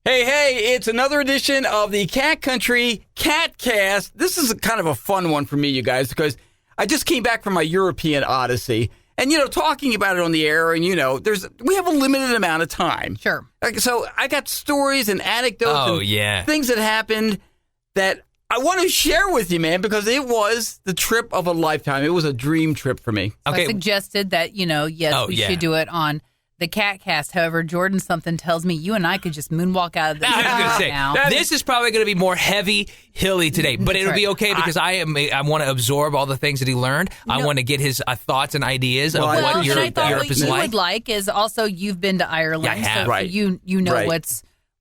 Hey, it's another edition of the Cat Country KATcast. This is kind of a fun one for me, you guys, because I just came back from my European Odyssey. And, talking about it on the air, and, we have a limited amount of time. Sure. So I got stories and anecdotes and things that happened that I want to share with you, man, because it was the trip of a lifetime. It was a dream trip for me. So I suggested that, we should do it on the KATcast. However, Jordan something tells me you and I could just moonwalk out of this. I was going to say, now. This is probably going to be more heavy, hilly today, but it'll be okay because I want to absorb all the things that he learned. I want to get his thoughts and ideas of what Europe is like. What you would like is also you've been to Ireland, yeah, I have. So right. you know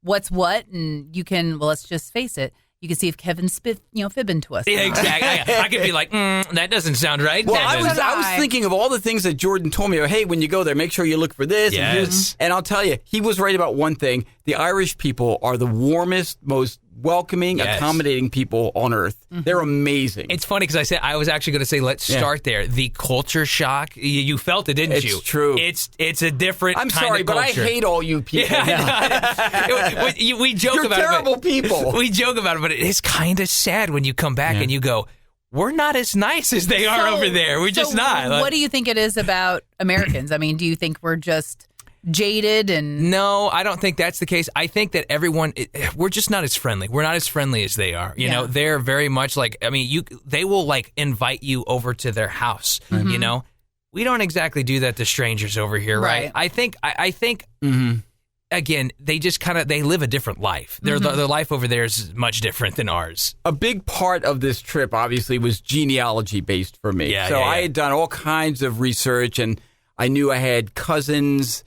what's what, and you can, let's just face it, you can see if Kevin's fibbing to us. Yeah, exactly. I could be like, that doesn't sound right. Well, I was thinking of all the things that Jordan told me. Hey, when you go there, make sure you look for this. Yes. And I'll tell you, he was right about one thing. The Irish people are the warmest, most welcoming, accommodating people on earth. Mm-hmm. They're amazing. It's funny because I was actually going to say, let's start there. The culture shock, you felt it, didn't you? It's true. It's a different I'm kind sorry, of but culture. I hate all you people. Yeah, we joke You're about terrible it. people. We joke about it, but it is kind of sad when you come back and you go, we're not as nice as they are over there. We're just not. What do you think it is about Americans? I mean, do you think we're just jaded and... No, I don't think that's the case. I think that we're just not as friendly. We're not as friendly as they are. You know, they're very much like, they will like invite you over to their house, We don't exactly do that to strangers over here, right? I think again, they just they live a different life. Their life over there is much different than ours. A big part of this trip, obviously, was genealogy based for me. I had done all kinds of research, and I knew I had cousins,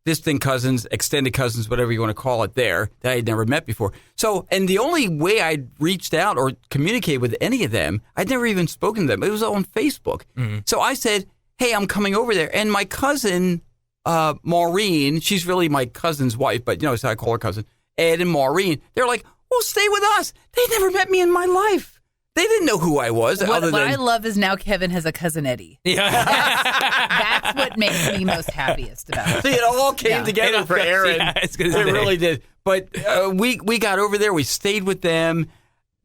distant cousins, extended cousins, whatever you want to call it there, that I had never met before. So, and the only way I'd reached out or communicated with any of them, I'd never even spoken to them. It was on Facebook. Mm-hmm. So I said, hey, I'm coming over there. And my cousin, Maureen, she's really my cousin's wife, but, so I call her cousin, Ed and Maureen, they're like, well, stay with us. They never met me in my life. They didn't know who I was. What I love is now Kevin has a cousin Eddie. Yeah. That's what makes me most happiest about it. See, it all came together for Aaron. Yeah, it really did. But we got over there. We stayed with them.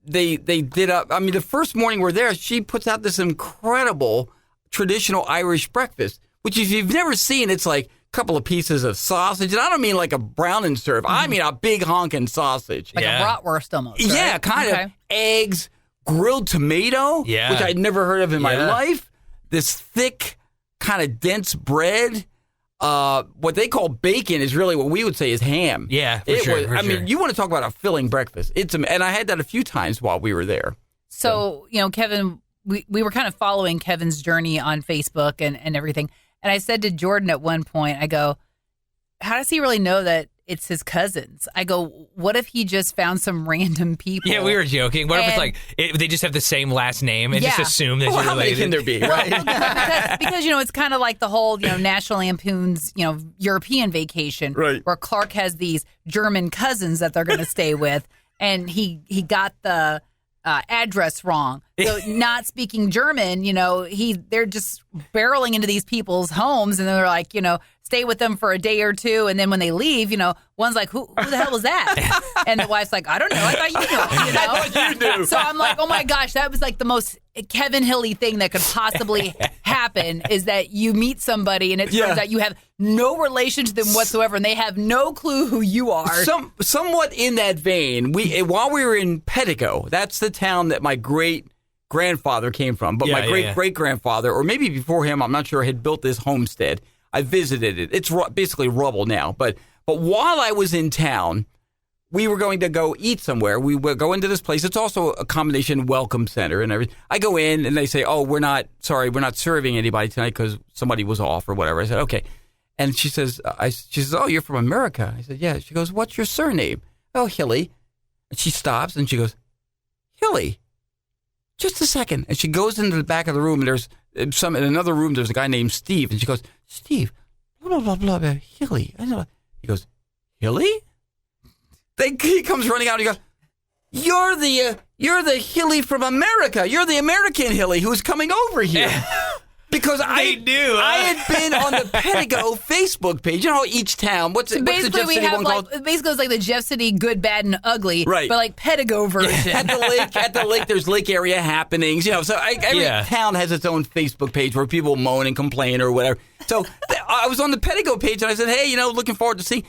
They did up. The first morning we're there, she puts out this incredible traditional Irish breakfast, which if you've never seen, it's like a couple of pieces of sausage. And I don't mean like a brown and serve. I mean a big honking sausage. Like a bratwurst almost, right? Yeah, kind of. Eggs. Grilled tomato, which I'd never heard of in my life. This thick, kind of dense bread. What they call bacon is really what we would say is ham. Yeah, for sure. You want to talk about a filling breakfast. And I had that a few times while we were there. So Kevin, we were kind of following Kevin's journey on Facebook and everything. And I said to Jordan at one point, I go, how does he really know that it's his cousins? I go, what if he just found some random people? Yeah, we were joking. What if it's like they just have the same last name and just assume that you're related? How many can there be, right? because it's kind of like the whole National Lampoon's European Vacation, right? Where Clark has these German cousins that they're going to stay with, and he got the address wrong. So not speaking German, they're just barreling into these people's homes, and they're like, stay with them for a day or two, and then when they leave, one's like, who the hell was that? And the wife's like, I don't know. I thought you knew. You knew. So I'm like, oh my gosh, that was like the most Kevin Hilly thing that could possibly happen, is that you meet somebody and it turns out you have no relation to them whatsoever, and they have no clue who you are. Somewhat in that vein, while we were in Pedigo, that's the town that my great-grandfather came from, but my great-great-grandfather, or maybe before him, I'm not sure, had built this homestead. I visited it. It's basically rubble now. But while I was in town, we were going to go eat somewhere. We would go into this place. It's also a combination welcome center and everything. I go in and they say, oh, we're not serving anybody tonight because somebody was off or whatever. I said, okay. And she says, oh, you're from America. I said, yeah. She goes, what's your surname? Oh, Hilly. And she stops and she goes, Hilly, just a second. And she goes into the back of the room, and there's in another room, there's a guy named Steve. And she goes, Steve, blah, blah, blah, blah, Hilly. He goes, Hilly? He comes running out and he goes, you're the Hilly from America. You're the American Hilly who's coming over here. Because They do. I had been on the Pedigo Facebook page. You know how each town, what's the Jeff City one called? Basically, it's like the Jeff City good, bad, and ugly, right? But like Pedigo version. At the lake, there's lake area happenings. You know, so every town has its own Facebook page where people moan and complain or whatever. So I was on the Pedigo page and I said, hey, looking forward to seeing.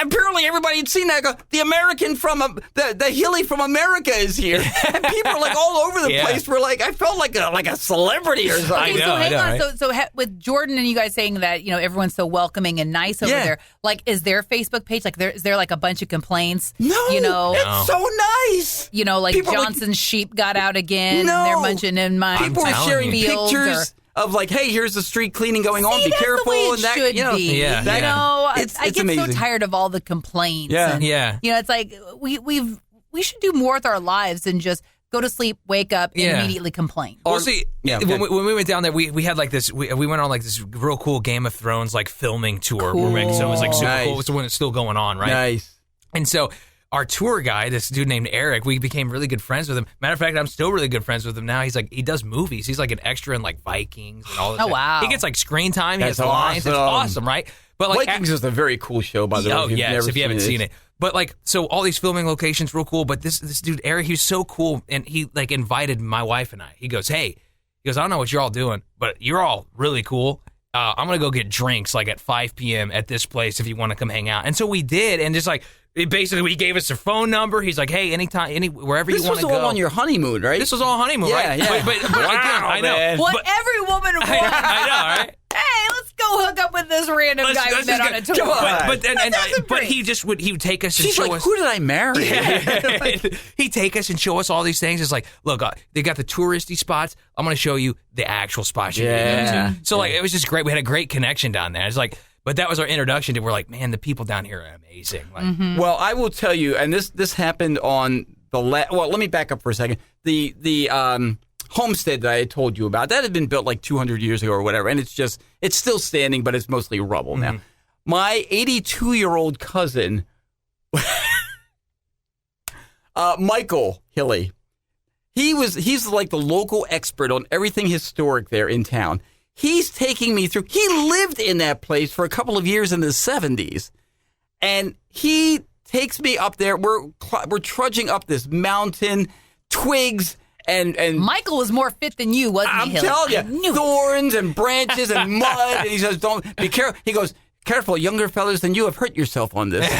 Apparently, everybody had seen that. The American from the Hilly from America is here, and people are like all over the place. We're like, I felt like a celebrity or something. Okay, so hang on. Right? So with Jordan and you guys saying that everyone's so welcoming and nice over there, like, is their Facebook page like is there like a bunch of complaints? No, it's so nice. Like people Johnson's sheep got out again. And they're munching in my people are sharing pictures. Of like, hey, here's the street cleaning going on. Be careful, and that should be. I get amazing. so tired of all the complaints. Yeah, it's like we should do more with our lives than just go to sleep, wake up, and immediately complain. Well, see, when we went down there, we had like this. We went on like this real cool Game of Thrones like filming tour. Cool. So it was like super cool. It was when it's still going on, right? Nice. And so our tour guy, this dude named Eric, we became really good friends with him. Matter of fact, I'm still really good friends with him now. He's like, he does movies. He's like an extra in like Vikings and all this. Oh, wow. He gets like screen time. That's he has lines. It's awesome, right? But like Vikings is a very cool show, by the way. Oh, yes, if you haven't seen it. But like, so all these filming locations, real cool. But this dude, Eric, he was so cool. And he like invited my wife and I. He goes, hey, I don't know what you're all doing, but you're all really cool. I'm going to go get drinks like at 5 p.m. at this place if you want to come hang out. And so we did. And just like, basically, he gave us a phone number. He's like, hey, anytime, wherever you want to go. This was all on your honeymoon, right? This was all honeymoon, right? Yeah. But again, I know. Man. What every woman wants. I know, right? Hey, let's go hook up with this random guy we met on a tour. Come on. But he would take us and She's show like, us. who did I marry? He'd take us and show us all these things. It's like, look, they got the touristy spots. I'm going to show you the actual spots you need to go to. So like, it was just great. We had a great connection down there. It's like, but that was our introduction to. We're like, man, the people down here are amazing. Like, Well, I will tell you, and this happened on the well. Let me back up for a second. The homestead that I had told you about, that had been built like 200 years ago or whatever, and it's still standing, but it's mostly rubble now. My 82-year-old cousin, Michael Hilly, he's like the local expert on everything historic there in town. He's taking me through. He lived in that place for a couple of years in the 70s, and he takes me up there. We're trudging up this mountain, twigs. And Michael was more fit than you, wasn't he, I'm Hilly? telling you, thorns and branches and mud. And he says, "Don't be careful." He goes, "Careful, younger fellas than you have hurt yourself on this."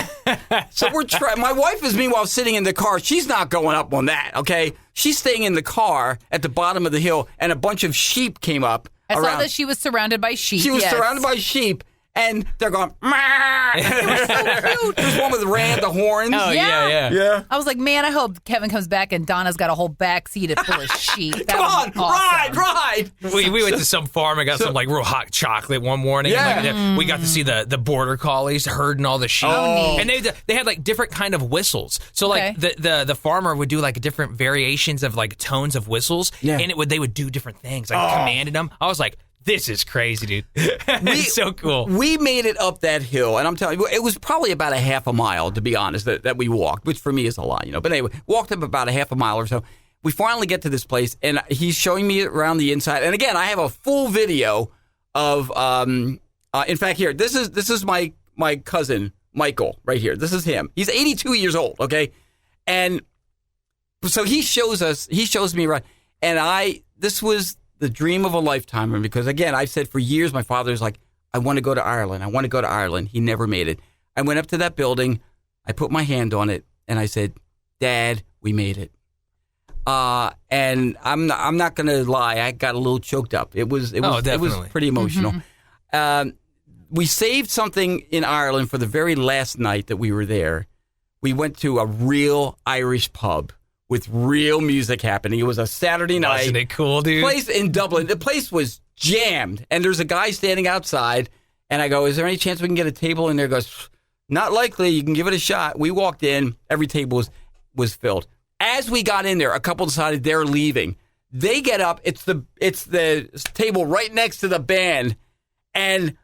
So we're trying. My wife is meanwhile sitting in the car. She's not going up on that. Okay, she's staying in the car at the bottom of the hill, and a bunch of sheep came up. I saw that she was surrounded by sheep. She was surrounded by sheep. And they're going, "Mah!" They were so cute. There's one with the horns. oh, yeah. I was like, man, I hope Kevin comes back and Donna's got a whole back seat full of sheep. That Come on, would be awesome. ride. We went to some farm and got some like real hot chocolate one morning. Yeah. And, like, we got to see the border collies herding all the sheep. Oh, and they had like different kind of whistles. So like the farmer would do like different variations of like tones of whistles. Yeah. And they would do different things, like commanded them. I was like, this is crazy, dude. It's so cool. We made it up that hill, and I'm telling you, it was probably about a half a mile, to be honest, that we walked, which for me is a lot, But anyway, walked up about a half a mile or so. We finally get to this place, and he's showing me around the inside. And again, I have a full video of, in fact, here, this is my cousin, Michael, right here. This is him. He's 82 years old, okay? And so he shows me around, and this was the dream of a lifetime, because again, I've said for years, my father's like, I want to go to Ireland. He never made it. I went up to that building, I put my hand on it, and I said, Dad, we made it. And I'm not going to lie, I got a little choked up. It was pretty emotional. We saved something in Ireland for the very last night that we were there. We went to a real Irish pub with real music happening. It was a Saturday night. Wasn't it cool, dude? Place in Dublin. The place was jammed, and there's a guy standing outside, and I go, is there any chance we can get a table in there? He goes, not likely. You can give it a shot. We walked in. Every table was filled. As we got in there, a couple decided they're leaving. They get up. It's the table right next to the band, and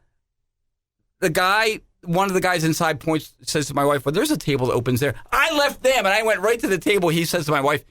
one of the guys inside says to my wife, well, there's a table that opens there. I left them, and I went right to the table. He says to my wife,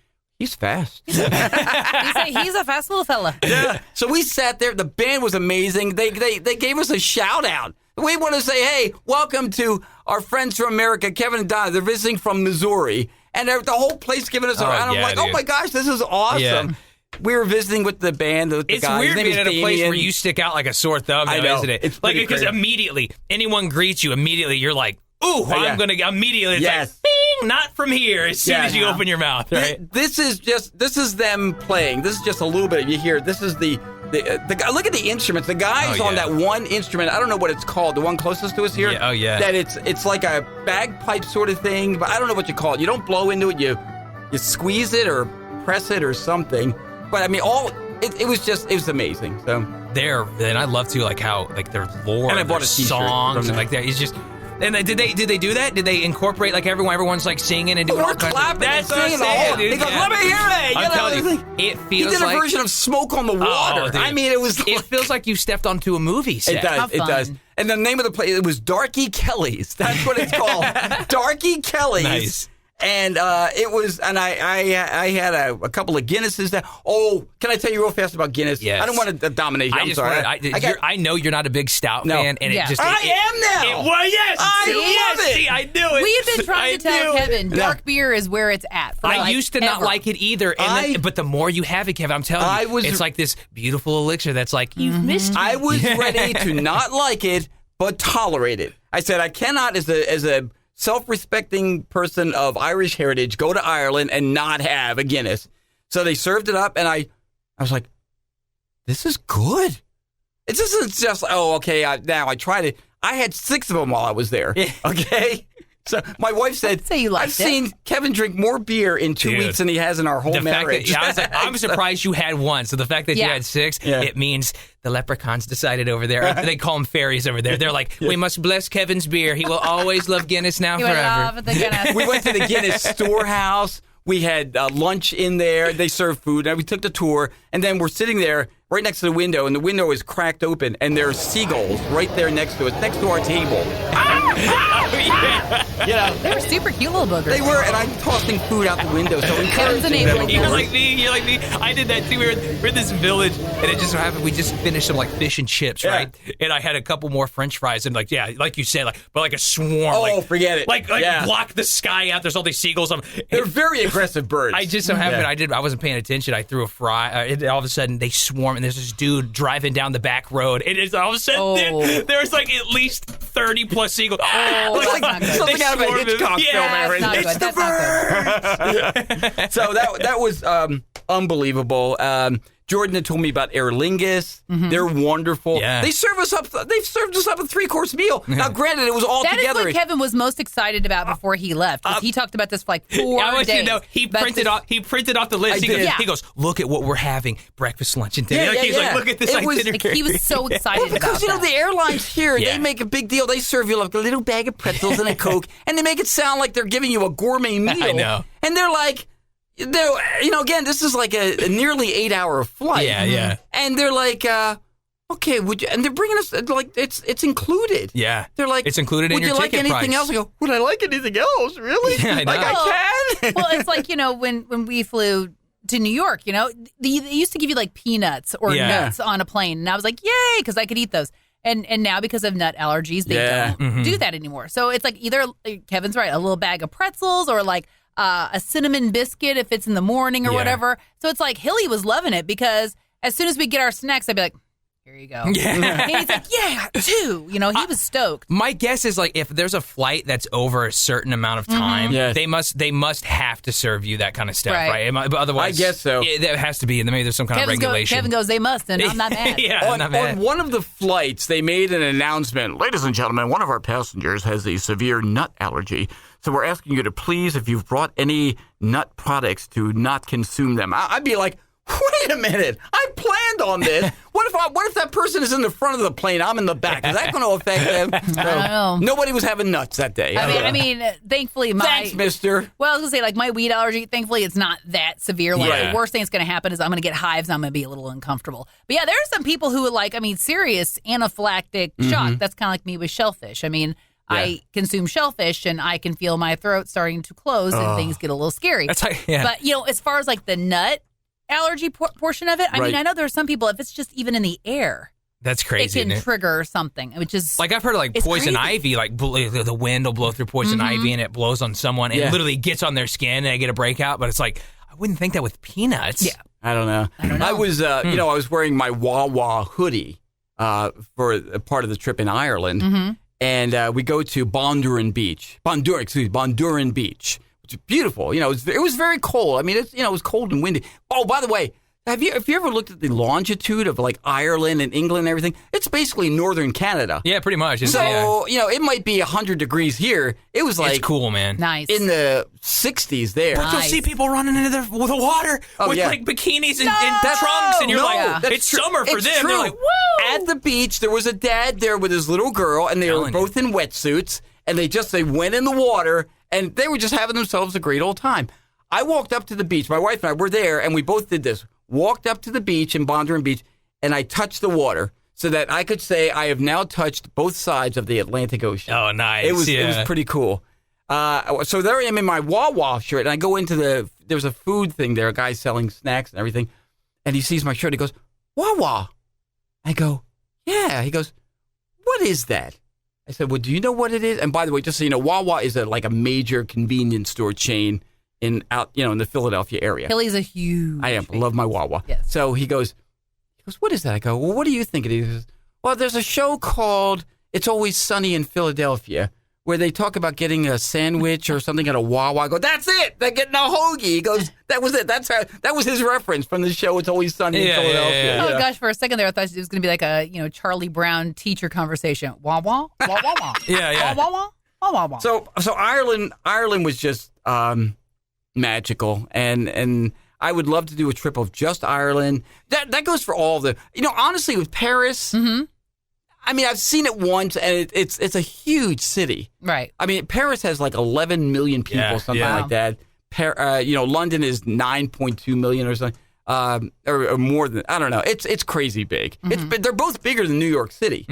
He's fast. He's a fast little fella. Yeah. So we sat there. The band was amazing. They gave us a shout out. We want to say, hey, welcome to our friends from America, Kevin and Donna. They're visiting from Missouri. And the whole place giving us a round. I'm like, oh my gosh, this is awesome. Yeah. We were visiting with the band. With the it's guy. weird being at a place where you stick out like a sore thumb, I know. Isn't it? It's like because crazy. immediately anyone greets you, immediately you're like, ooh, I'm gonna immediately. It's yes. like, bing, not from here. As soon as you open your mouth, right? This is them playing. This is just a little bit. You hear this is the guy. Look at the instruments. The guy's on that one instrument. I don't know what it's called. The one closest to us here. Yeah, oh yeah. That it's like a bagpipe sort of thing, but I don't know what you call it. You don't blow into it. You squeeze it or press it or something. But I mean, it was amazing. So and I love too like how like their lore, and I bought their a t-shirt songs and like that. It's just. And did they do that? Did they incorporate like everyone's like singing and doing all kinds clapping? That's and singing. He goes, let me hear it. I'm telling you, it feels he did a like version of Smoke on the Water. Dude. I mean, it feels like you stepped onto a movie set. It does. And the name of the place, it was Darky Kelly's. That's what it's called. Darky Kelly's. Nice. And it was, and I had a couple of Guinnesses. Can I tell you real fast about Guinness? Yes. I don't want to dominate you. I'm sorry. I know you're not a big stout fan, and it just I am now. Yes, I love it. See, I knew it. We have been trying to tell Kevin dark beer is where it's at. I used to not like it either, but the more you have it, Kevin, I'm telling you, it's like this beautiful elixir that's like you've missed. I was ready to not like it, but tolerate it. I said I cannot, as a self-respecting person of Irish heritage, go to Ireland and not have a Guinness. So they served it up, and I was like, this is good. It isn't just, now I tried it. I had 6 of them while I was there, okay? So my wife said, I've seen Kevin drink more beer in 2 weeks than he has in our whole marriage. I'm surprised you had one. So the fact that you had 6, it means the leprechauns decided over there. They call them fairies over there. They're like, we must bless Kevin's beer. He will always love Guinness now forever. We went to the Guinness storehouse. We had lunch in there. They served food. And we took the tour. And then we're sitting there right next to the window. And the window is cracked open. And there are seagulls right there next to us, next to our table. They were super cute little boogers. They were, and I'm tossing food out the window. So You're like me. I did that too. We're in this village, and it just so happened we just finished some like fish and chips, right? And I had a couple more French fries, and like you said, but like a swarm. Oh, forget it. Like block the sky out. There's all these seagulls. They're very aggressive birds. I just so happened I wasn't paying attention. I threw a fry. And all of a sudden they swarm, and there's this dude driving down the back road. And it's all of a sudden there's like at least 30 plus seagulls. Something out of a Hitchcock film. It's the birds. So that was unbelievable. Jordan had told me about Aer Lingus. Mm-hmm. They're wonderful. Yeah. They've served us up a 3-course meal. Now, granted, it was all together. That is what Kevin was most excited about before he left. He talked about this for like 4 days. I want you to know, he printed off the list. He goes, look at what we're having, breakfast, lunch, and dinner. He's like, look at this itinerary. He was so excited because, the airlines here, they make a big deal. They serve you like a little bag of pretzels and a Coke, and they make it sound like they're giving you a gourmet meal. I know. And they're like, again, this is like a nearly 8-hour flight. Yeah. And they're like, okay, would you? And they're bringing us like it's included. Yeah, they're like, it's included in your ticket price. Would you like anything else? I go, would I like anything else? Really? Yeah, I know. I can. Well, it's like when we flew to New York, they used to give you like peanuts or nuts on a plane, and I was like, yay, because I could eat those. And now because of nut allergies, they don't do that anymore. So it's like either Kevin's right, a little bag of pretzels or like a cinnamon biscuit if it's in the morning or whatever. So it's like Hilly was loving it because as soon as we get our snacks, I'd be like, here you go. Yeah. And he's like, yeah, 2. He was stoked. My guess is like if there's a flight that's over a certain amount of time, they must have to serve you that kind of stuff, right? But otherwise, I guess so. That has to be, and maybe there's some kind of regulation. Kevin goes, they must, and I'm not mad. I'm not mad. On one of the flights, they made an announcement. Ladies and gentlemen, one of our passengers has a severe nut allergy. So we're asking you to please, if you've brought any nut products, to not consume them. I'd be like, wait a minute, I planned on this. What if that person is in the front of the plane, I'm in the back? Is that going to affect them? I don't know. Nobody was having nuts that day. I mean, thankfully Thanks, mister. Well, I was going to say, like, my weed allergy, thankfully it's not that severe. Like, the worst thing that's going to happen is I'm going to get hives and I'm going to be a little uncomfortable. But yeah, there are some people who would serious anaphylactic shock. That's kind of like me with shellfish. I mean, I consume shellfish and I can feel my throat starting to close and things get a little scary. That's like, But, as far as like the nut allergy portion of it, I mean, I know there are some people, if it's just even in the air, that's crazy. It can trigger something, which is like I've heard of like poison ivy, like the wind will blow through poison ivy and it blows on someone and it literally gets on their skin and they get a breakout. But it's like, I wouldn't think that with peanuts. Yeah. I don't know. I was, I was wearing my Wawa hoodie for a part of the trip in Ireland. And we go to Bonduran Beach, which is beautiful. It was very cold. I mean, it was cold and windy. Oh, by the way, have you ever looked at the longitude of like Ireland and England and everything? It's basically northern Canada. Yeah, pretty much. So, it might be 100 degrees here. It was like it's cool, man. Nice. In the 60s there. But you'll see people running into the water with like bikinis and trunks, and you're like, it's summer for them. True. They're like, woo! At the beach, there was a dad there with his little girl, and they were both in wetsuits, and they went in the water, and they were just having themselves a great old time. I walked up to the beach. My wife and I were there, and we both did this. Walked up to the beach in Bonduran Beach, and I touched the water so that I could say I have now touched both sides of the Atlantic Ocean. Oh, nice. It was pretty cool. So there I am in my Wawa shirt, and I go into there's a food thing there, a guy selling snacks and everything, and he sees my shirt. He goes, Wawa. I go, yeah. He goes, what is that? I said, well, do you know what it is? And by the way, just so you know, Wawa is like a major convenience store chain in the Philadelphia area. Philly's a huge. I love my Wawa. Yes. So he goes, what is that? I go, well, what do you think it is? He goes, well, there's a show called It's Always Sunny in Philadelphia where they talk about getting a sandwich or something at a Wawa. I go, that's it. They're getting a hoagie. He goes, that was it. That was his reference from the show It's Always Sunny in Philadelphia. Oh gosh, for a second there, I thought it was going to be like a Charlie Brown teacher conversation. Wawa, Wawa, yeah. Wawa, Wawa. So Ireland was just magical, and I would love to do a trip of just Ireland. That goes for all the, honestly, with Paris. I mean, I've seen it once, and it's a huge city. Right. I mean, Paris has like 11 million people, something like that. London is 9.2 million or something, or more than. I don't know. It's crazy big. They're both bigger than New York City.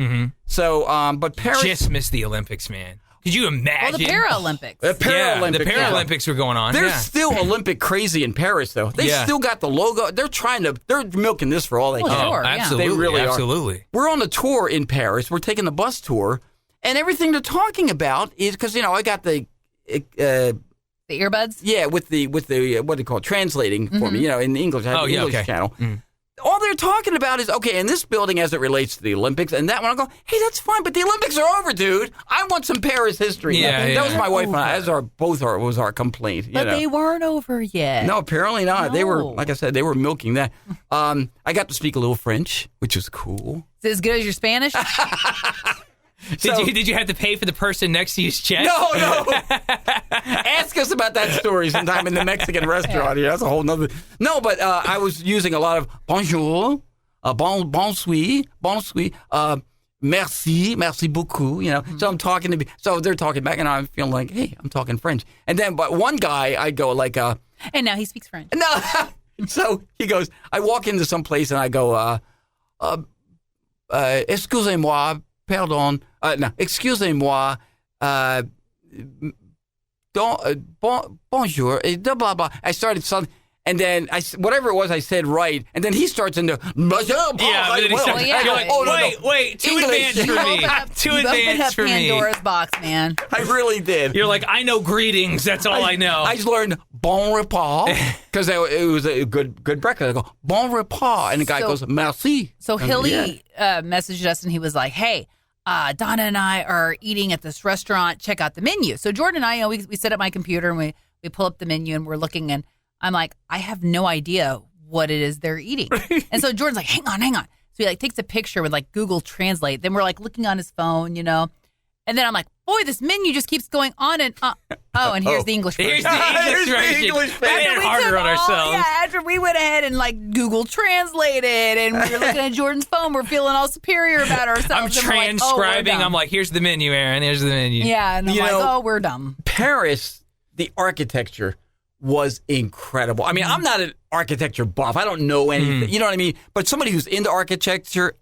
So, but Paris just missed the Olympics, man. Could you imagine? Oh, the Paralympics. The Paralympics were going on. There's still Olympic crazy in Paris, though. They still got the logo. They're milking this for all they can. Sure, absolutely. They really absolutely. are. We're on the tour in Paris. We're taking the bus tour, and everything they're talking about is because I got the earbuds. Yeah, with the what do you call it, translating for me. In the English. I have the English channel. All they're talking about is, okay, in this building as it relates to the Olympics, and that one, I go, hey, that's fine, but the Olympics are over, dude. I want some Paris history. That was my wife and I, was our complaint. But they weren't over yet. No, apparently not. No. They were, like I said, they were milking that. I got to speak a little French, which was cool. Is it as good as your Spanish? Did you have to pay for the person next to you's check? No. Ask us about that story sometime in the Mexican restaurant here. That's a whole nother. No, but I was using a lot of bonjour, bonsoir, merci beaucoup. So I'm talking so they're talking back, and I'm feeling like, hey, I'm talking French. And then, but one guy, I go like, and now he speaks French. No, so he goes. I walk into some place and I go, excusez-moi. Pardon. No, excusez-moi. Bonjour. Blah, blah. I started something, and then whatever it was, I said right, and then he starts into. You're like, oh no, wait, too advanced for me. Too advanced for me. Pandora's box, man. I really did. You're like, I know greetings. That's all I know. I just learned bon repas because it was a good breakfast. I go bon repas, and the guy goes merci. So Hilly messaged us, and he was like, hey. Donna and I are eating at this restaurant. Check out the menu. So Jordan and I, we set up my computer and we pull up the menu and we're looking, and I'm like, I have no idea what it is they're eating. And so Jordan's like, hang on. So he takes a picture with Google Translate. Then we're looking on his phone, And then I'm like, boy, this menu just keeps going on and and here's the English version. Here's the English version. We made it harder on ourselves. Yeah, after we went ahead and Google translated and we were looking at Jordan's phone, we're feeling all superior about ourselves. I'm transcribing. I'm like, here's the menu, Aaron. Here's the menu. Yeah, and I'm we're dumb. Paris, the architecture was incredible. I mean, I'm not an architecture buff. I don't know anything. You know what I mean? But somebody who's into architecture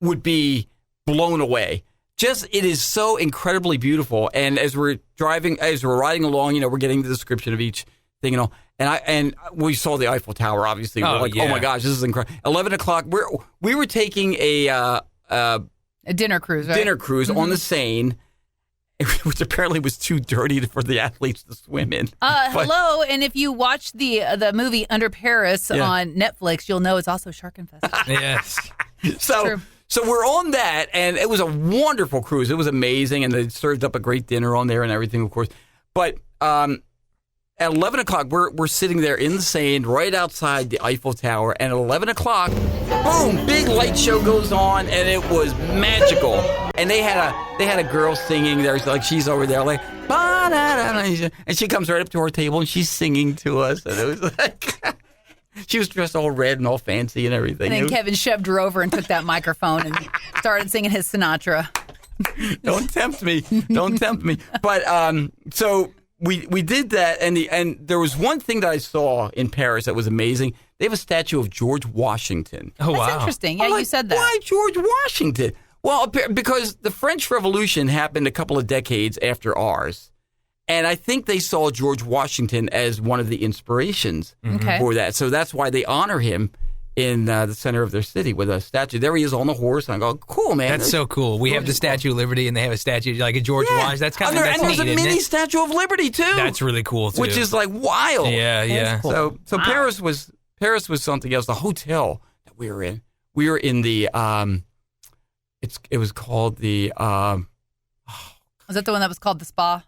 would be blown away. it is so incredibly beautiful. And as we're riding along, we're getting the description of each thing and all. And we saw the Eiffel Tower, obviously. We're like, oh my gosh, this is incredible. 11 o'clock, we were taking a dinner cruise, right? Dinner cruise on the Seine, which apparently was too dirty for the athletes to swim in. Hello, and if you watch the movie Under Paris on Netflix, you'll know it's also shark infested. Yes. So we're on that, and it was a wonderful cruise. It was amazing, and they served up a great dinner on there and everything, of course. But at 11 o'clock, we're sitting there in the Seine, right outside the Eiffel Tower, and at 11 o'clock, boom, big light show goes on, and it was magical. And they had a girl singing there, like she's over there, like, and she comes right up to our table, and she's singing to us, and it was like... She was dressed all red and all fancy and everything. And then Kevin shoved her over and took that microphone and started singing his Sinatra. Don't tempt me. Don't tempt me. But so we did that, and there was one thing that I saw in Paris that was amazing. They have a statue of George Washington. Oh, wow. That's interesting. Yeah, you said that. Why George Washington? Well, because the French Revolution happened a couple of decades after ours. And I think they saw George Washington as one of the inspirations for that. So that's why they honor him in the center of their city with a statue. There he is on the horse. And I go, cool, man. That's so cool. We have the Statue of Liberty, and they have a statue like a George Washington. That's kind of neat, and there's a mini Statue of Liberty, too. That's really cool, too. Which is like wild. Yeah. Cool. So wow. Paris was something else. The hotel that we were in the, it was called the... Was that the one that was called the Spa?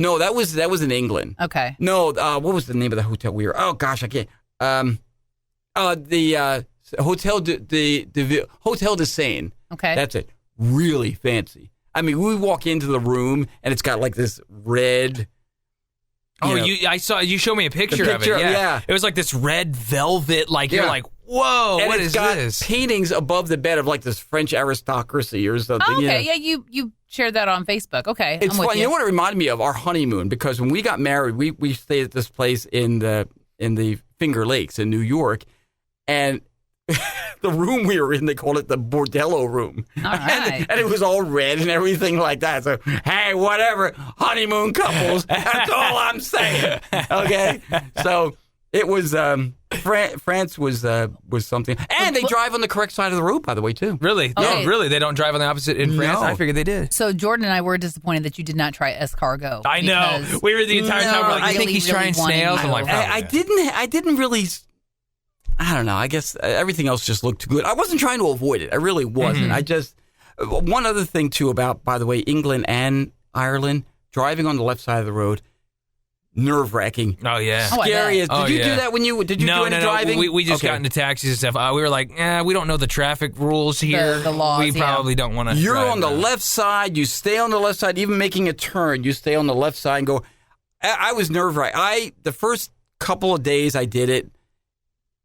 No, that was in England. Okay. No, what was the name of the hotel we were? Oh gosh, I can't. The Hotel de Seine. Okay. That's it. Really fancy. I mean, we walk into the room and it's got like this red. I saw you showed me a picture of it. Yeah. It was like this red velvet. Like you're like, whoa, and what is this? It's got paintings above the bed of like this French aristocracy or something. Oh, okay, you shared that on Facebook. Okay, it's funny. You know what it reminded me of? Our honeymoon, because when we got married, we stayed at this place in the Finger Lakes in New York, and the room we were in, they called it the bordello room. All right. And it was all red and everything like that. So, hey, whatever, honeymoon couples, that's all I'm saying. Okay? So it was, France was something. And they drive on the correct side of the road, by the way, too. Really? Okay. No, really? They don't drive on the opposite in France? No. I figured they did. So Jordan and I were disappointed that you did not try escargot. I know. We were the entire time, we're like, you think he's trying snails? I'm like, I didn't really... I don't know. I guess everything else just looked too good. I wasn't trying to avoid it. I really wasn't. I just... One other thing, too, about, by the way, England and Ireland, driving on the left side of the road, nerve-wracking. Oh, yeah. Scary. Did you do that when you... Did you do any driving? We just got into taxis and stuff. We were like, we don't know the traffic rules here. The laws, we probably don't want to You're drive on the left side. You stay on the left side. Even making a turn, you stay on the left side and go... I was nerve-wracked. The first couple of days I did it,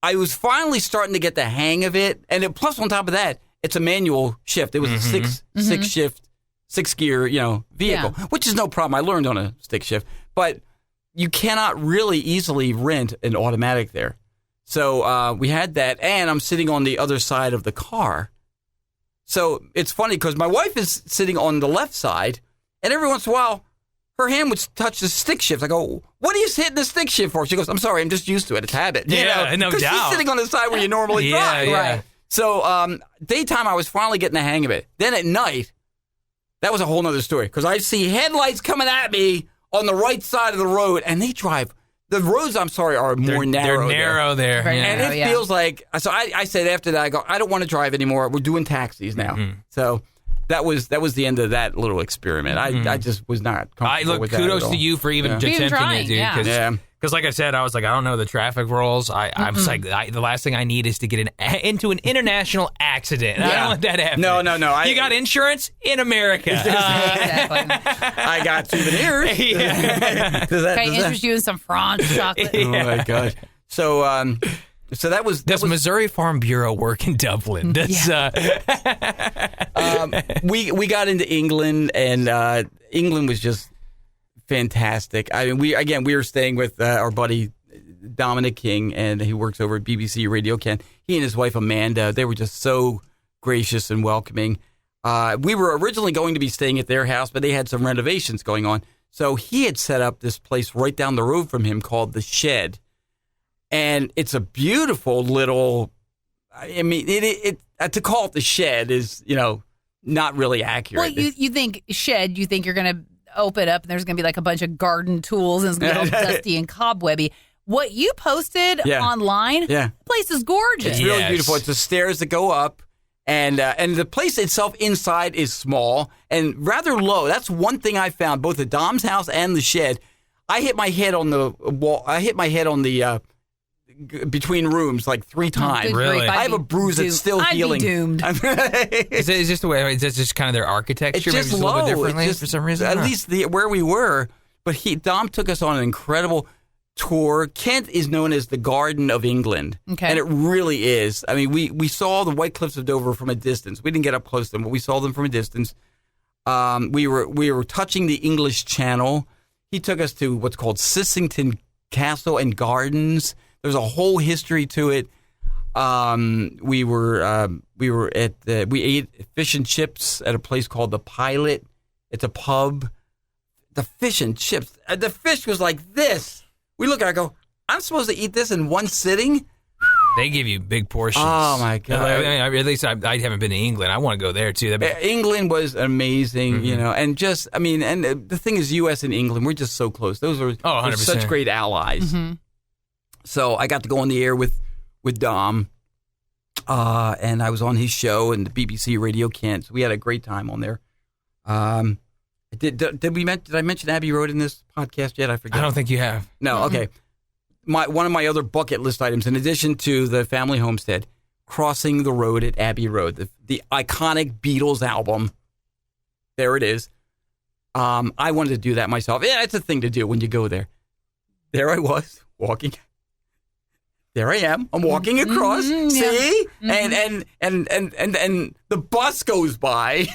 I was finally starting to get the hang of it. And plus, on top of that, it's a manual shift. It was a six shift, 6-gear, vehicle, which is no problem. I learned on a stick shift. But you cannot really easily rent an automatic there. So we had that, and I'm sitting on the other side of the car. So it's funny because my wife is sitting on the left side, and every once in a while, her hand would touch the stick shift. I go, what are you hitting the stick shift for? She goes, I'm sorry, I'm just used to it. It's habit. Yeah, no doubt. Because she's sitting on the side where you normally drive. Yeah. Right. So daytime, I was finally getting the hang of it. Then at night, that was a whole other story because I see headlights coming at me on the right side of the road, and they drive. The roads, I'm sorry, are more narrow. They're narrow there. And it feels like, so I said after that, I go, I don't want to drive anymore. We're doing taxis now. So that was the end of that little experiment. I just was not comfortable with that. Kudos to you for even attempting it, dude. Because like I said, I was like, I don't know the traffic rules. I was like, the last thing I need is to get into an international accident. I don't want that happening. No. You got insurance in America. Exactly. I got souvenirs. Can I interest you in some French chocolate? Oh my gosh. So that was Missouri Farm Bureau work in Dublin. That's we got into England, and England was just fantastic. I mean, we were staying with our buddy Dominic King, and he works over at BBC Radio Ken. He and his wife Amanda, they were just so gracious and welcoming. We were originally going to be staying at their house, but they had some renovations going on. So he had set up this place right down the road from him called The Shed. And it's a beautiful little, I mean, to call it The Shed is, not really accurate. Well, you think shed, you think you're going to open up and there's going to be like a bunch of garden tools and it's going to be all dusty and cobwebby. What you posted online, the place is gorgeous. It's really beautiful. It's the stairs that go up. And the place itself inside is small and rather low. That's one thing I found, both at Dom's house and The Shed. I hit my head on the wall. I hit my head on the between rooms like 3 times. Really? I have a bruise that's still healing. I'd be doomed. Is this the way? Is this just kind of their architecture? It's just maybe low. A little bit differently for some reason. At least where we were. But Dom took us on an incredible tour. Kent is known as the Garden of England. Okay. And it really is. I mean, we saw the White Cliffs of Dover from a distance. We didn't get up close to them, but we saw them from a distance. We were touching the English Channel. He took us to what's called Sissington Castle and Gardens. There's a whole history to it. We ate fish and chips at a place called The Pilot. It's a pub. The fish and chips. The fish was like this. We look at it and go, I'm supposed to eat this in one sitting? They give you big portions. Oh, my God. At least I haven't been to England. I want to go there, too. England was amazing, and just, I mean, and the thing is, U.S. and England, we're just so close. Those are 100%. Such great allies. Mm-hmm. So I got to go on the air with Dom, and I was on his show and the BBC Radio Kent. So we had a great time on there. Did I mention Abbey Road in this podcast yet? I forget. I don't think you have. No, okay. One of my other bucket list items, in addition to the family homestead, crossing the road at Abbey Road, the iconic Beatles album. There it is. I wanted to do that myself. Yeah, it's a thing to do when you go there. There I was walking. There I am. I'm walking across. See? And the bus goes by,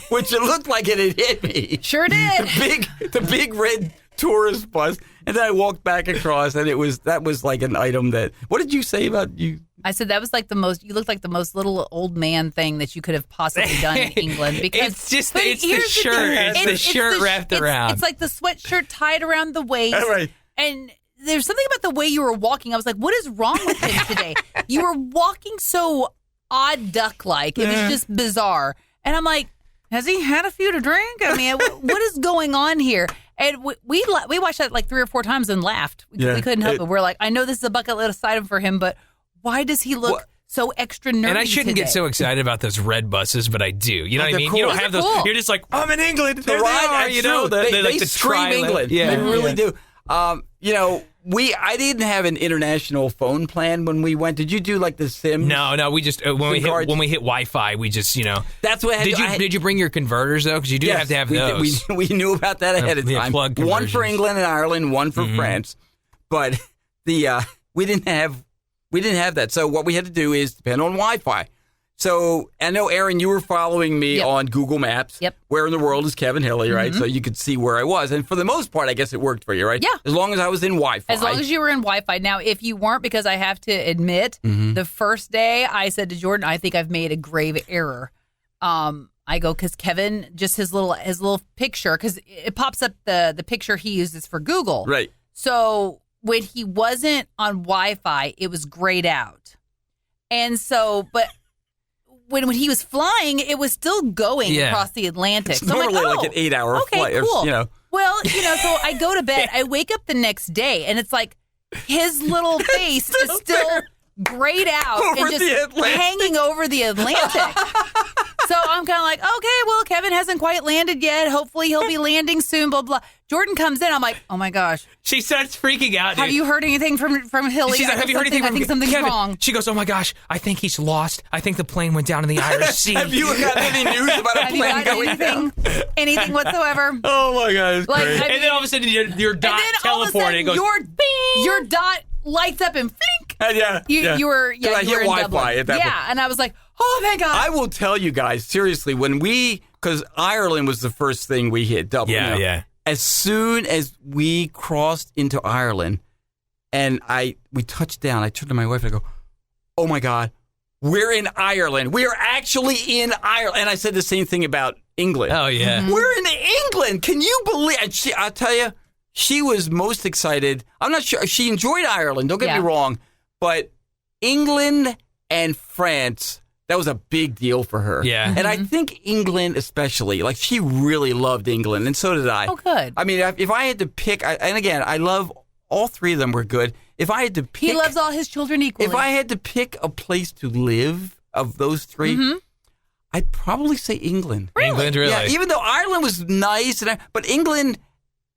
which it looked like it had hit me. Sure did. The big red tourist bus. And then I walked back across, and that was like an item that. What did you say about you? I said that was like you looked like the most little old man thing that you could have possibly done in England. Because it's the shirt. It's the shirt wrapped around. It's like the sweatshirt tied around the waist. Right. And there's something about the way you were walking. I was like, what is wrong with him today? You were walking so odd duck-like. It was just bizarre. And I'm like, has he had a few to drink? I mean, what is going on here? And we watched that like 3 or 4 times and laughed. We couldn't help it. We're like, I know this is a bucket list item for him, but why does he look so extra nerdy And I shouldn't today? get so excited about those red buses, but I do. You know what I mean? Cool. You don't have those. Cool. You're just like, I'm in England. There they are. You know, they scream England. Yeah. They really do. I didn't have an international phone plan when we went. Did you do like the Sims? No. We just when we hit Wi-Fi, we just That's what. Did you bring your converters though? Because you do have to have those. We knew about that ahead of time. One for England and Ireland, one for France. But we didn't have that. So what we had to do is depend on Wi-Fi. So I know, Aaron, you were following me on Google Maps. Yep. Where in the world is Kevin Hilly, right? So you could see where I was. And for the most part, I guess it worked for you, right? Yeah. As long as I was in Wi-Fi. As long as you were in Wi-Fi. Now, if you weren't, because I have to admit, the first day I said to Jordan, I think I've made a grave error. I go, because Kevin, just his little picture, because it pops up the picture he uses for Google. Right. So when he wasn't on Wi-Fi, it was grayed out. And so, but when he was flying, it was still going across the Atlantic. It's so normally I'm like, like an 8-hour flight. Cool. Well, so I go to bed. I wake up the next day, and it's like his little face is still grayed out and just hanging over the Atlantic. So I'm kind of like, okay, well, Kevin hasn't quite landed yet. Hopefully he'll be landing soon, blah, blah. Jordan comes in. I'm like, oh, my gosh. She starts freaking out, dude. Have you heard anything from Hilly? She's like, have you heard anything from I think something's Kevin? wrong. She goes, oh, my gosh, I think he's lost. I think the plane went down in the Irish Sea. Have you got any news about a plane going down? Anything whatsoever? Oh, my God, it's crazy. And then all of a sudden, your dot teleporting. Your dot lights up and flink. You were in Wi-Fi Dublin. at that point. And I was like, oh my God. I will tell you guys, seriously, because Ireland was the first thing we hit, Dublin. Yeah. As soon as we crossed into Ireland and we touched down, I turned to my wife and I go, oh my God, we're in Ireland. We are actually in Ireland. And I said the same thing about England. Oh, yeah. Mm-hmm. We're in England. Can you believe? And I'll tell you, she was most excited. I'm not sure. She enjoyed Ireland. Don't get me wrong. But England and France, that was a big deal for her. Yeah. And I think England especially, like she really loved England, and so did I. Oh, good. I mean, if I had to pick, and again, I love all three of them were good. If I had to pick. He loves all his children equally. If I had to pick a place to live of those three, I'd probably say England. Really? England, really? Yeah, even though Ireland was nice, but England,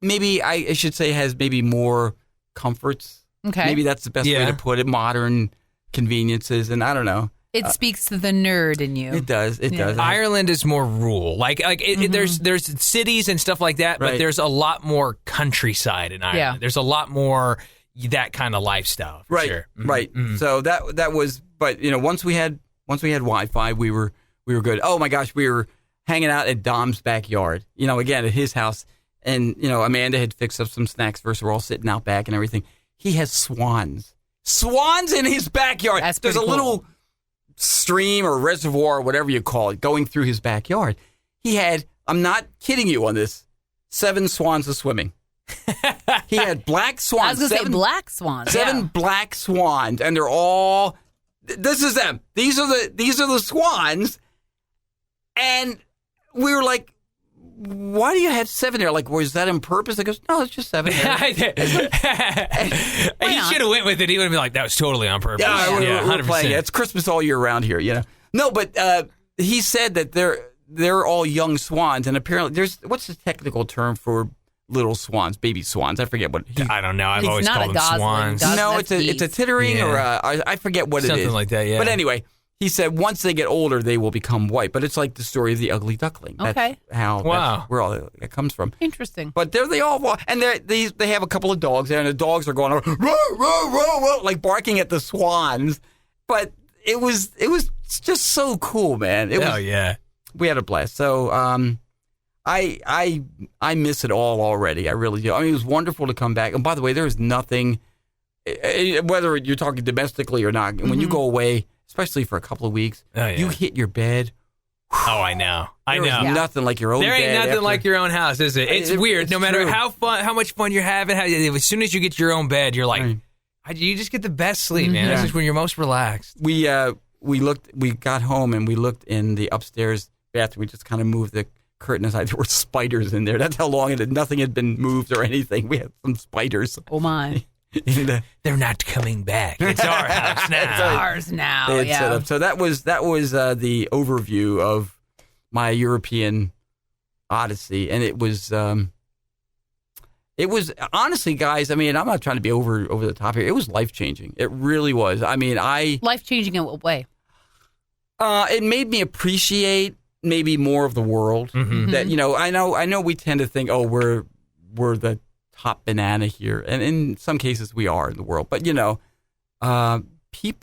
maybe I should say, has maybe more comforts. Okay. Maybe that's the best way to put it. Modern conveniences, and I don't know. It speaks to the nerd in you. It does. It does. Ireland is more rural. There's cities and stuff like that, but there's a lot more countryside in Ireland. Yeah. There's a lot more that kind of lifestyle. For sure. Right. So that was. But once we had Wi-Fi, we were good. Oh my gosh, we were hanging out at Dom's backyard. Again at his house, and Amanda had fixed up some snacks for us. We're all sitting out back and everything. He has swans in his backyard. That's There's pretty a cool. little stream or reservoir or whatever you call it going through his backyard. He had, I'm not kidding you on this, 7 swans a swimming. He had black swans. I was going to say black swans. 7 black swans, and they're all. This is them. These are the swans, and we were like, "Why do you have 7 there? Like, was that on purpose?" He goes, "No, it's just 7 there." He should have went with it. He would have been like, "That was totally on purpose." Yeah, we're 100%. playing it. It's Christmas all year round here, No, but he said that they're all young swans, and apparently what's the technical term for little swans, baby swans? I forget what. I don't know. I've He's always not called a them gosling. swans. No, That's it's a geese. tittering or I forget what it is. Something like that, yeah. But anyway, he said once they get older, they will become white. But it's like the story of the ugly duckling. Okay. That's where all that comes from. Interesting. But they all and they have a couple of dogs there, and the dogs are going row, row, row, row, like barking at the swans. But it was just so cool, man. Yeah. We had a blast. So I miss it all already. I really do. I mean, it was wonderful to come back. And by the way, there is nothing, whether you're talking domestically or not, when you go away, especially for a couple of weeks, you hit your bed. Oh, I know. There is nothing like your own bed. There ain't nothing after. like your own house, is it? It's weird. It's no matter true. how much fun you're having, as soon as you get your own bed, you're like, you just get the best sleep, man. This is when you're most relaxed. We got home and we looked in the upstairs bathroom. We just kind of moved the curtain aside. There were spiders in there. That's how long nothing had been moved or anything. We had some spiders. Oh, my. They're not coming back. It's our house now. It's ours now. They had Yeah. set up. So that was the overview of my European Odyssey, and it was honestly, guys. I mean, I'm not trying to be over the top here. It was life changing. It really was. I mean, Life changing in what way? It made me appreciate maybe more of the world. That I know we tend to think, oh, we're the top banana here, and in some cases we are in the world. But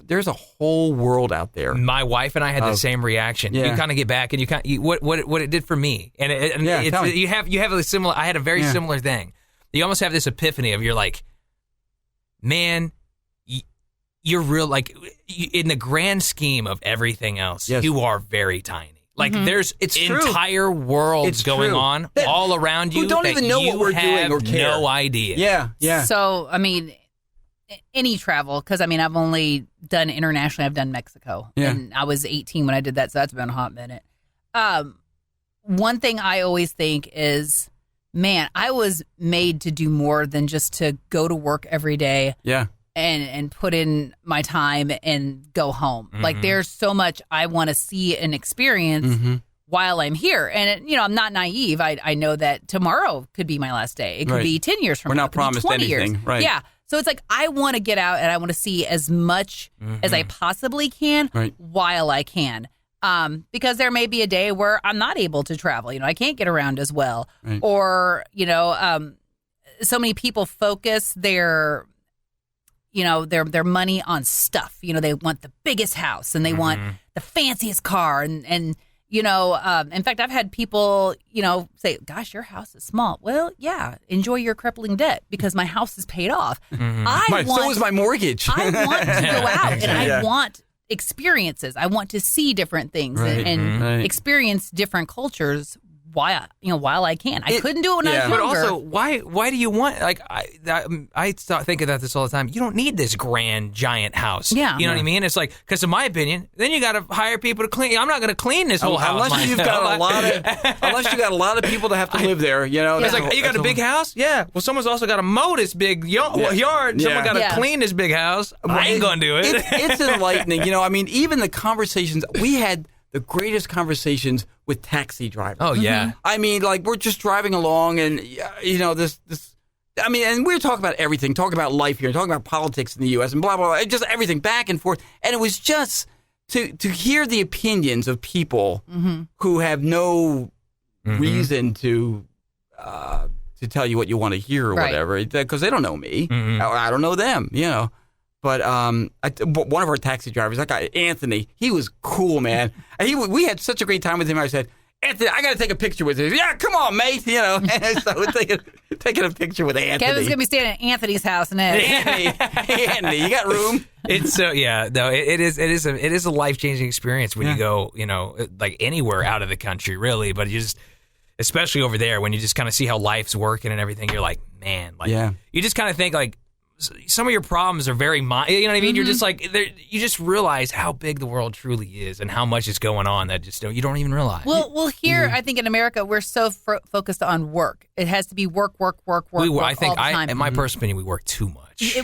there's a whole world out there. My wife and I had the same reaction. Yeah. You kind of get back, and what it did for me, and you have a similar. I had a very similar thing. You almost have this epiphany of you're like, man, you're real. Like in the grand scheme of everything else, you are very tiny. Like there's entire worlds going on all around you who don't that even know you what we're doing or have care. no idea. Yeah. So, I mean, any travel, because, I mean, I've only done internationally. I've done Mexico. Yeah. And I was 18 when I did that, so that's been a hot minute. One thing I always think is, man, I was made to do more than just to go to work every day. Yeah. And put in my time and go home. Like there's so much I want to see and experience while I'm here. And I'm not naive. I know that tomorrow could be my last day. It could be 10 years from now. We're not It could be promised 20 anything. years. Right. Yeah. So it's like I want to get out and I want to see as much as I possibly can while I can. Because there may be a day where I'm not able to travel. I can't get around as well. Right. Or, so many people focus their money on stuff. They want the biggest house and they want the fanciest car. And in fact, I've had people, say, gosh, your house is small. Well, yeah, enjoy your crippling debt because my house is paid off. So is my mortgage. I want to go out and I want experiences. I want to see different things and experience different cultures. While I can, I couldn't do it when I was younger. But also, why do you want? Like, I think about this all the time. You don't need this grand giant house. Yeah, you know what I mean. It's like, because in my opinion, then you got to hire people to clean. I'm not going to clean this whole house unless you've got unless you got a lot of people to have to live there. You know, it's like, you got a big house. Yeah. Well, someone's also got to mow this big yard. Someone got to clean this big house. I ain't going to do it. It's enlightening. You know, I mean, even the conversations we had. The greatest conversations with taxi drivers. Oh, yeah. I mean, like, we're just driving along and, you know, this. I mean, and we're talking about everything, talking about life here, talking about politics in the U.S. and blah, blah, blah, just everything back and forth. And it was just to hear the opinions of people who have no reason to tell you what you want to hear or whatever, because they don't know me. I don't know them, you know. But one of our taxi drivers, that guy, Anthony, he was cool, man. We had such a great time with him. I said, Anthony, I got to take a picture with you. Yeah, come on, mate. You know, and so we're taking a picture with Anthony. Kevin's going to be staying at Anthony's house next. Anthony, you got room? It's so, it is a life-changing experience when you go, you know, like anywhere out of the country, really. But you just, especially over there, when you just kind of see how life's working and everything, you're like, man, like, you just kind of think like, some of your problems are very, you know what I mean? You're just like, you just realize how big the world truly is and how much is going on that just you don't even realize. Well, here, I think in America, we're so focused on work. It has to be work I think, in my personal opinion, we work too much.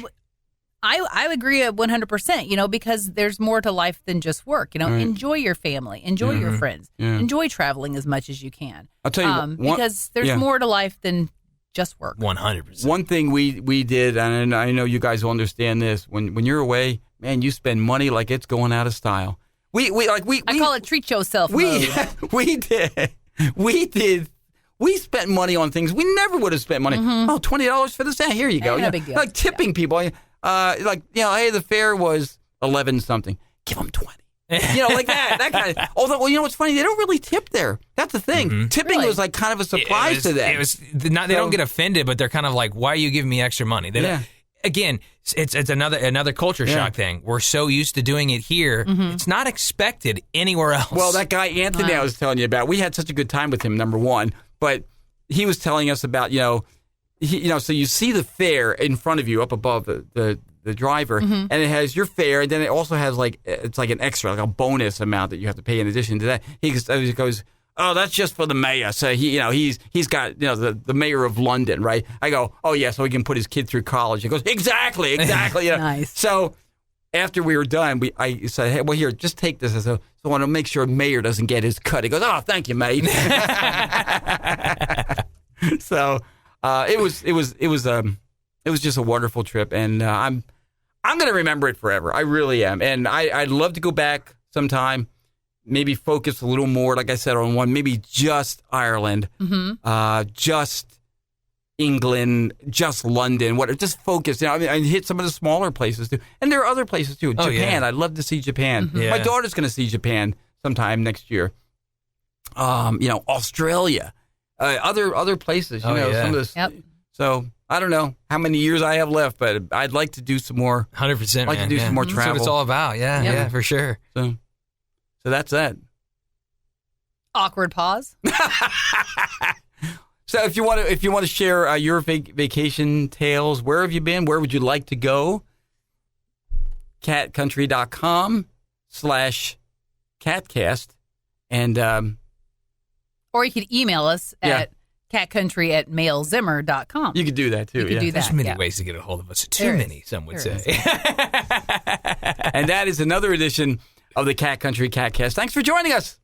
I agree 100%, you know, because there's more to life than just work. You know, enjoy your family, enjoy your friends, enjoy traveling as much as you can. I'll tell you, because there's more to life than just work. 100%. One thing we did, and I know you guys will understand this, when you're away, man, you spend money like it's going out of style. I call it treat yourself mode. We spent money on things we never would have spent money. Oh, $20 for this? Yeah, here you go. No big deal. Like tipping people. Like, you know, hey, the fare was 11 something. Give them 20. You know, like that kind of. Although, well, you know what's funny? They don't really tip there. That's the thing. Tipping was like kind of a surprise to them. They don't get offended, but they're kind of like, "Why are you giving me extra money?" Again, it's another culture shock thing. We're so used to doing it here; it's not expected anywhere else. Well, that guy Anthony I was telling you about, we had such a good time with him. Number one, but he was telling us about so you see the fare in front of you up above the driver, and it has your fare, and then it also has it's like an extra, like a bonus amount that you have to pay in addition to that. He goes, oh, that's just for the mayor. So he's got the mayor of London, right? I go, oh yeah, so he can put his kid through college. He goes, exactly. Nice. So after we were done, I said, hey, well here, just take this. So I want to make sure mayor doesn't get his cut. He goes, oh, thank you, mate. So it was just a wonderful trip, and I'm going to remember it forever. I really am, and I'd love to go back sometime. Maybe focus a little more, like I said, on one. Maybe just Ireland, just England, just London. Just focus. You know, I mean, I hit some of the smaller places too, and there are other places too. Japan. I'd love to see Japan. My daughter's going to see Japan sometime next year. Australia, other places. Some of this. Yep. So I don't know how many years I have left, but I'd like to do some more. 100%. Like to do some more travel. That's what it's all about. Yeah, for sure. So that's that. Awkward pause. So if you want to share your vacation tales, where have you been? Where would you like to go? KATcountry.com/KATcast, and or you could email us at KATcountry@mailzimmer.com. You could do that too. You could do that. There's many ways to get a hold of us. Too many, some would say. And that is another edition of the Cat Country KATcast. Thanks for joining us.